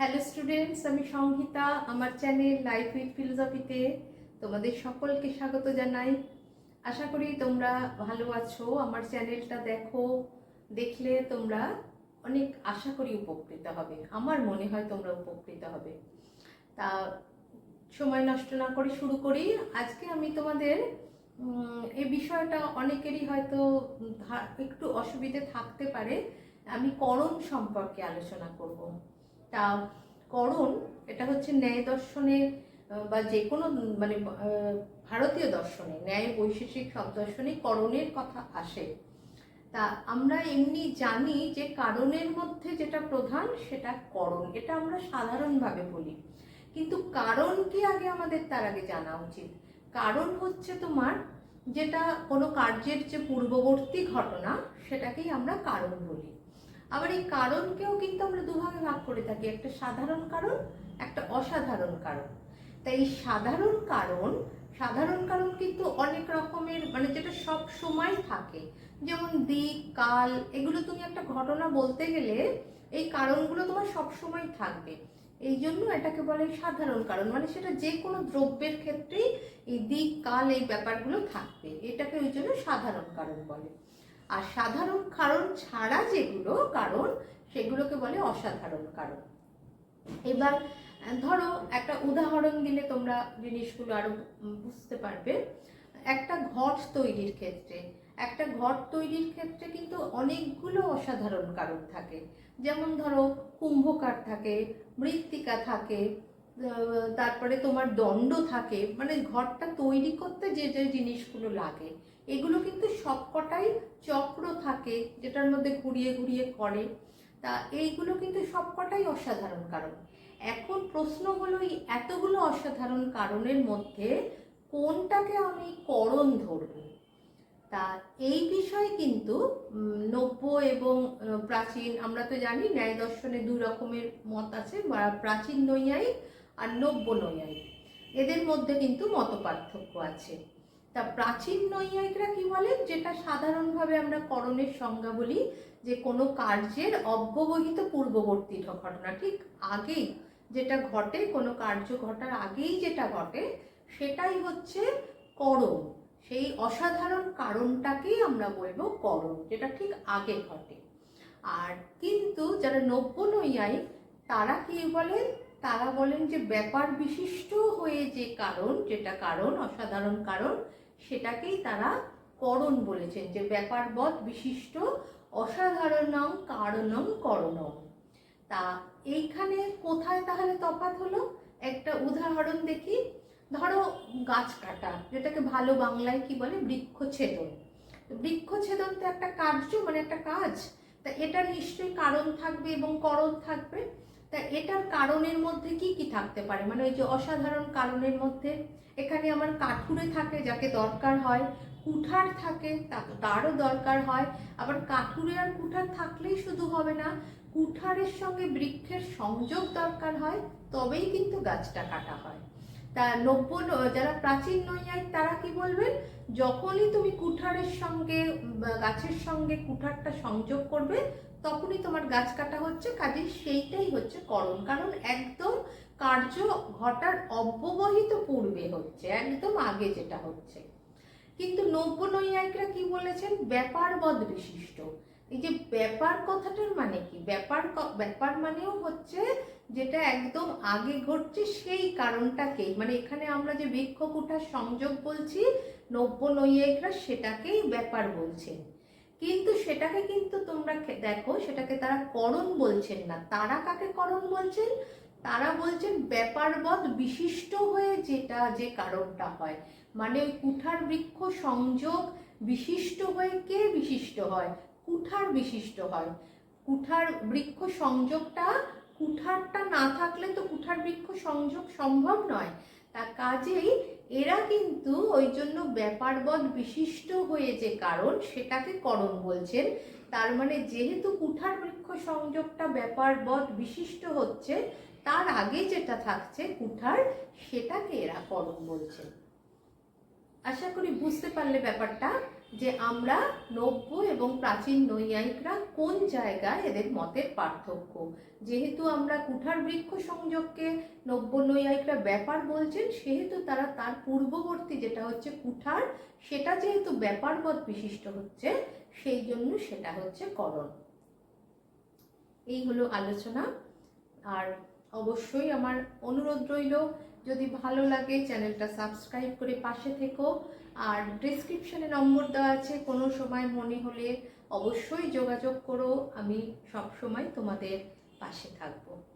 Hello students, আমি সংহিতা। আমার channel life with ফিলোসফিতে তোমাদের সকলকে স্বাগত জানাই। আশা করি তোমরা ভালো আছো। আমার চ্যানেলটা দেখলে তোমরা অনেক আশা করি উপকৃত হবে। আমার মনে হয় তোমরা উপকৃত হবে। তা সময় নষ্ট না করে শুরু করি। আজকে আমি তোমাদের এই বিষয়টা অনেকেরই হয়তো একটু অসুবিধে থাকতে পারে। আমি করণ সম্পর্কে আলোচনা করব। তা করণ এটা হচ্ছে ন্যায় দর্শনে বা যে কোনো মানে ভারতীয় দর্শনে ন্যায় বৈশেষিক সব দর্শনে করণের কথা আসে। তা আমরা এমনি জানি যে কারণের মধ্যে যেটা প্রধান সেটা করণ, এটা আমরা সাধারণভাবে বলি। কিন্তু কারণ কি আগে আমাদের তার আগে জানা উচিত। কারণ হচ্ছে তোমার যেটা কোনো কার্যের যে পূর্ববর্তী ঘটনা সেটাকেই আমরা কারণ বলি। আবার এই কারণকেও কিন্তু আমরা দুভাগে ভাগ করে থাকি, একটা সাধারণ কারণ, একটা অসাধারণ কারণ। তাই এই সাধারণ কারণ কিন্তু অনেক রকমের, মানে যেটা সব সময় থাকে, যেমন দিক কাল, এগুলো তুমি একটা ঘটনা বলতে গেলে এই কারণগুলো তোমার সব সময় থাকবে। এই জন্য এটাকে বলে সাধারণ কারণ, মানে সেটা যে কোনো দ্রব্যের ক্ষেত্রেই এই দিক কাল এই ব্যাপারগুলো থাকবে, এটাকে ওই জন্য সাধারণ কারণ বলে। আর সাধারণ কারণ ছাড়া যেগুলো কারণ সেগুলোকে বলে অসাধারণ কারণ। এবার ধরো একটা উদাহরণ দিলে তোমরা জিনিসগুলো আরো বুঝতে পারবে। একটা ঘট তৈরির ক্ষেত্রে কিন্তু অনেকগুলো অসাধারণ কারণ থাকে। যেমন ধরো কুম্ভকার থাকে, মৃত্তিকা থাকে, তারপরে তোমার দণ্ড থাকে, মানে ঘরটা তৈরি করতে যে যে জিনিসগুলো লাগে এগুলো কিন্তু সবকটাই চক্র থাকে যেটার মধ্যে ঘুরিয়ে ঘুরিয়ে করে। তা এইগুলো কিন্তু সবকটাই অসাধারণ কারণ। এখন প্রশ্ন হলো এই এতগুলো অসাধারণ কারণের মধ্যে কোনটাকে আমি করণ ধরব। তা এই বিষয়ে কিন্তু নব্য এবং প্রাচীন, আমরা তো জানি ন্যায় দর্শনে দুই রকমের মত আছে, প্রাচীন নৈয়ায়িক আর নব্য নৈয়ায়িক। এদের মধ্যে কিন্তু মত পার্থক্য আছে। তা প্রাচীন নৈয়ায়িকরা কি বলেন, যেটা সাধারণভাবে আমরা করণের সংজ্ঞা বলি, যে কোনো কার্যের অব্যবহিত পূর্ববর্তী ঘটনা, ঠিক আগেই যেটা ঘটে, কোনো কার্য ঘটার আগেই যেটা ঘটে সেটাই হচ্ছে করণ। সেই অসাধারণ কারণটাকেই আমরা বলবো করণ, যেটা ঠিক আগে ঘটে। আর কিন্তু যারা নব্য নৈয়ায়িক তারা কি বলেন, তারা বলেন যে ব্যাপার বিশিষ্ট হয়ে যে কারণ, যেটা কারণ অসাধারণ কারণ, সেটাকেই তারা করণ বলেছেন, যে ব্যাপারবৎ বিশিষ্ট অসাধারণং কারণং করণম। তা এইখানে কোথায় তাহলে তফাৎ হলো, একটা উদাহরণ দেখি। ধরো গাছ কাটা, যেটাকে ভালো বাংলায় কি বলে, বৃক্ষচ্ছেদন। বৃক্ষচ্ছেদন তো একটা কার্য, মানে একটা কাজ। তা এটার নিশ্চয়ই কারণ থাকবে এবং করণ থাকবে। তা এটার কারণের মধ্যে কি কি থাকতে পারে, মানে ওই যে অসাধারণ কারণের মধ্যে এখানে আমার কাঠুরে থাকে যাকে দরকার হয়, কুঠার থাকে তারও দরকার হয়। আবার কাঠুরে আর কুঠার থাকলেই শুধু হবে না, কুঠারের সঙ্গে বৃক্ষের সংযোগ দরকার হয়, তবেই কিন্তু গাছটা কাটা হয়। তা যারা প্রাচীন নৈয়ায়িক তারা কি বলবেন, যখনই তুমি কুঠারের সঙ্গে গাছের সঙ্গে কুঠারটা সংযোগ করবে তখনই তোমার গাছ কাটা হচ্ছে, কাজে সেইটাই হচ্ছে করণ। কারণ একদম কার্য ঘটার অব্যবহিত পূর্বে হচ্ছে, একদম আগে যেটা হচ্ছে। কিন্তু নব্য নৈয়ায়িকরা কি বলেছেন, ব্যাপারবৎ বিশিষ্ট। এই যে ব্যাপার কথাটার মানে কি, ব্যাপার মানেও হচ্ছে যেটা একদম আগে ঘটছে সেই কারণটাকেই, মানে এখানে আমরা যে বৃক্ষ কুঠার সংযোগ বলছি নব্য নৈয়ায়িকরা সেটাকেই ব্যাপার বলছেন। কিন্তু সেটাকে কিন্তু তোমরা দেখো, সেটাকে তারা করণ বলছেন না। তারা কাকে করণ বলছেন, তারা বলছেন ব্যাপারবৎ বিশিষ্ট হয়ে যেটা যে কারণটা হয়, মানে ওই কুঠার বৃক্ষ সংযোগ বিশিষ্ট হয়ে কে বিশিষ্ট হয়, কুঠার বিশিষ্ট হয়। কুঠার বৃক্ষ সংযোগটা, কুঠারটা না থাকলে তো কুঠার বৃক্ষ সংযোগ সম্ভব নয়। তা কাজেই এরা কিন্তু ওই জন্য ব্যাপারবৎ বিশিষ্ট হয়ে যে কারণ সেটাকে করণ বলছেন। তার মানে যেহেতু কুঠার বৃক্ষ সংযোগটা ব্যাপারবৎ বিশিষ্ট হচ্ছে, তার আগে যেটা থাকছে কুঠার, সেটাকে এরা করণ বলছেন। আশা করি বুঝতে পারলে ব্যাপারটা। যে আমরা নব্য এবং প্রাচীন নৈয়ায়িকরা কোন জায়গায় এদের মতের পার্থক্য। যেহেতু আমরা কুঠার বৃক্ষ সংযোগকে নব্য নৈয়ায়িকরা ব্যাপার বলছেন, সেহেতু তারা তার পূর্ববর্তী যেটা হচ্ছে কুঠার, সেটা যেহেতু ব্যাপারবৎ বিশিষ্ট হচ্ছে, সেই জন্য সেটা হচ্ছে করণ। এই হলো আলোচনা। আর অবশ্যই আমার অনুরোধ রইল, যদি ভালো লাগে চ্যানেলটা সাবস্ক্রাইব করে পাশে থেকো। আর ডেসক্রিপশনে নম্বর দেওয়া আছে, কোনো সময় মনে হলে অবশ্যই যোগাযোগ করো, আমি সব সময় তোমাদের পাশে থাকবো।